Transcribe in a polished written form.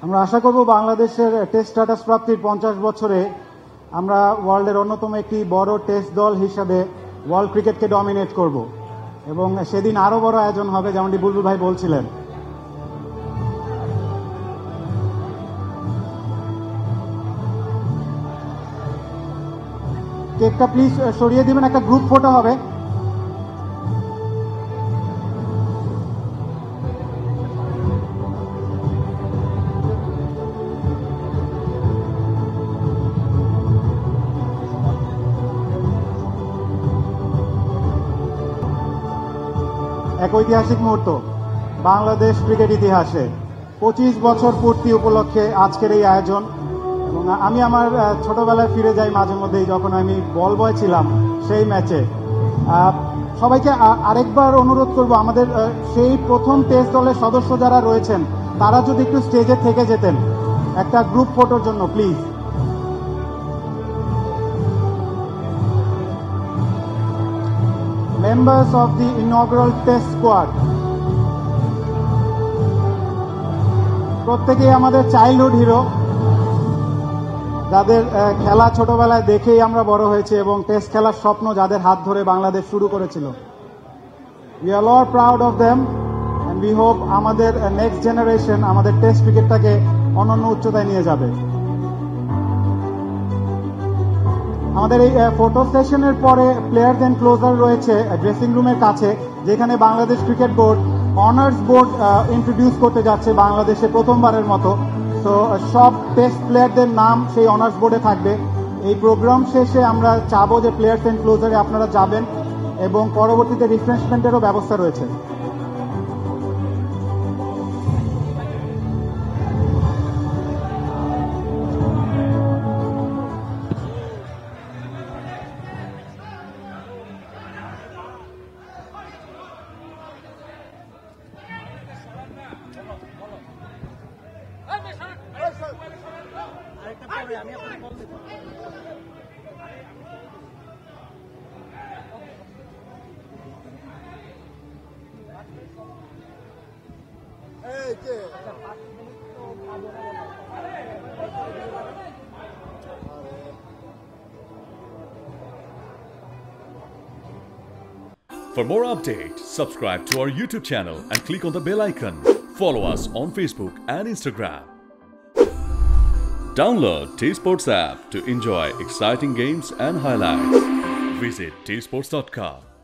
আমরা আশা করব বাংলাদেশের টেস্ট স্ট্যাটাস প্রাপ্তির 50 বছরে আমরা ওয়ার্ল্ডের অন্যতম একটি বড় টেস্ট দল হিসাবে ওয়ার্ল্ড ক্রিকেটকে ডমিনেট করব এবং সেদিন আরো বড় আয়োজন হবে, যেমনটি বুলবুল ভাই বলছিলেন। কেকটা প্লিজ সরিয়ে দিবেন, একটা গ্রুপ ফটো হবে। এক ঐতিহাসিক মুহূর্ত বাংলাদেশ ক্রিকেট ইতিহাসে 25 বছর পূর্তি উপলক্ষে আজকের এই আয়োজন। এবং আমি আমার ছোটবেলায় ফিরে যাই মাঝে মধ্যেই, যখন আমি বল বয় ছিলাম সেই ম্যাচে। সবাইকে আরেকবার অনুরোধ করব, আমাদের সেই প্রথম টেস্ট দলের সদস্য যারা রয়েছেন তারা যদি একটু স্টেজে থেকে যেতেন একটা গ্রুপ ফটোর জন্য please. Members of the inaugural test squad, প্রত্যেকেই আমাদের চাইল্ডহুড হিরো, যাদের খেলা ছোটবেলায় দেখেই আমরা বড় হয়েছে এবং টেস্ট খেলার স্বপ্ন যাদের হাত ধরে বাংলাদেশ শুরু করেছিল। We are all proud of them and we hope আমাদের নেক্সট জেনারেশন আমাদের টেস্ট ক্রিকেটটাকে অনন্য উচ্চতায় নিয়ে যাবে। আমাদের এই ফটো সেশনের পরে প্লেয়ার্স এন্ড ক্লোজার রয়েছে ড্রেসিং রুমের কাছে, যেখানে Bangladesh cricket board honours board introduce করতে যাচ্ছে বাংলাদেশে প্রথমবারের মতো। তো সব টেস্ট প্লেয়ারদের নাম সেই অনার্স বোর্ডে থাকবে। এই প্রোগ্রাম শেষে আমরা চাবো যে প্লেয়ার্স এন্ড ক্লোজারে আপনারা যাবেন এবং পরবর্তীতে রিফ্রেশমেন্টেরও ব্যবস্থা রয়েছে। For more updates, subscribe to our YouTube channel and click on the bell icon. Follow us on Facebook and Instagram. Download T-Sports app to enjoy exciting games and highlights. Visit tsports.com.